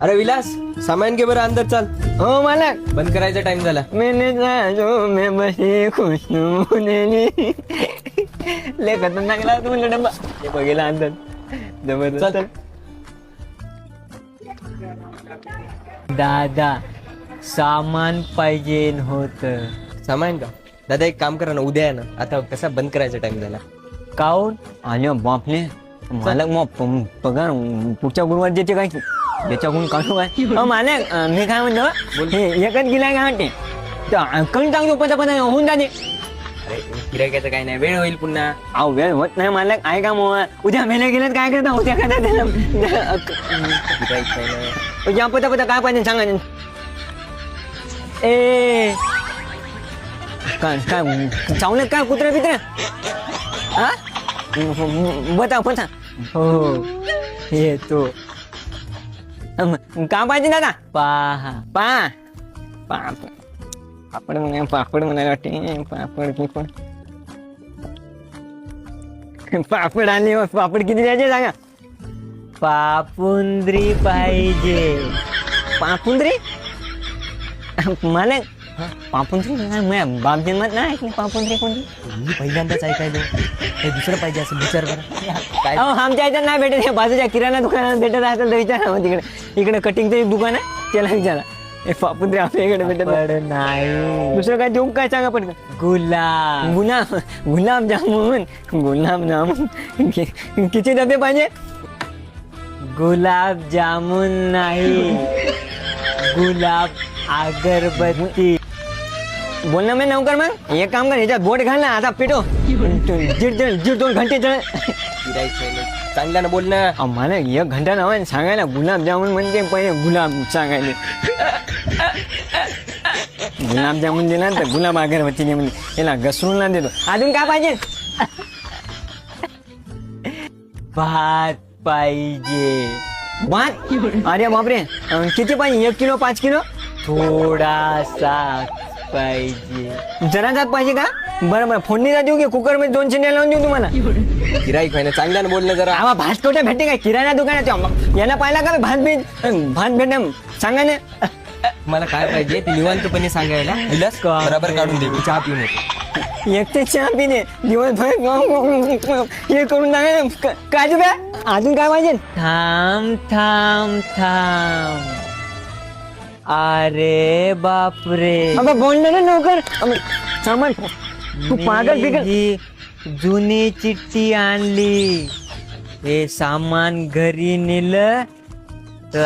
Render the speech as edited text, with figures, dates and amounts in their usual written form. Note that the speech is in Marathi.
अरे विलास, सामान घे बरं अंदर, चल. हो मालक. बंद करायचा टाइम झाला. मैंने जो मैं बसी खुशनुनी ले खतरनाक लागला तुम्हाला डब्बा. हे बघेला अंदर जबरदस्त. चल. दादा सामान पाहिजे होत. सामान का दादा, एक काम करा ना, उद्या आहे ना. आता कसा बंद करायचा टाइम झाला. काऊन आल्या बापले मालक मग पगार पुढच्या गुरुवार देते काय त्याच्याकडून काढू काय. मालक मी काय म्हणतो, हे एकच गिलाय काय म्हणते कमी टाकतो पता होऊन जाते. अरे गिरायकाचं काही नाही, वेळ होईल पुन्हा. अहो वेळ होत नाही मालक, आहे का मग उद्या मेल्या गेल्यात काय करता उद्या काय गिरायक काही नाही. या पता काय पाहिजे सांगा. ए काय काय चावलं काय कुत्रा बित्रा हा बता बता. हो येतो. का पाहिजे दादा. पहा पहा पापड म्हणायला वाटते. पापड पापड आले. पापड किती द्यायचे सांगा. पापुंद्री पाहिजे. पापुंद्री मला पापुंद्री बाप जन्मात नाही ऐकली पापुंद्री कोणती. मी पहिल्यांदाच ऐकायलो. हे दुसरं पाहिजे असं विचार करा काय. आमच्या याच्यात नाही भेटत. हे बाजूच्या किराणा दुकानात भेटत असेल तर विचारा. मग इकडे कटिंगचं एक दुकान आहे त्याला विचारा. हे पापुंद्री आपल्या इकडे भेटत नाही. दुसरं काय देऊ काय सांगा पण. गुलाबजामुन किती डबे पाहिजे. गुलाबजामुन नाही, गुलाब अगरबत्ती. बोल ना मी नौकर. मग एक काम कर, ह्याच्यात बोट घाल ना आता पेटो. दीड 2 घंटे गिरायक नाही, चांगल्यानं बोल ना. मला 1 घंटा नाव सांगायला. गुलाबजामुन म्हणजे पहिले गुलाब सांगायले. गुलाबजामुन दिला तर गुलाब अगरबत्ती म्हणजे याला घसरून ना देतो. अजून काय पाहिजे. भात पाहिजे. भात अरे बापरे किती पाहिजे. 1 किलो 5 किलो. थोडासा पाहिजे. जरा जात पाहिजे का. बरं फोडणीचा देऊ की कुकर मध्ये 2 शिट्ट्या लावून देऊ तुम्हाला. गिरायक व्हायला चांगल्यानं बोल ना जरा. आवा भात कोठे भेटते काय किराणा दुकानात. याला पाहिला का भात भेट सांगा ना. मला काय पाहिजे ते निवांतपणे सांगायला. विलास बरोबर काढून दे, मी चहा पिऊन येतो. एकटे चहा पिणे दिवसभर हे करून टाका. काजू बा अजून काय पाहिजे. थांब. अरे बापरे बाबा बोललं ना लवकर. सामान तू पागल बिगल. जुनी चिठ्ठी आणली. हे सामान घरी नेलं तर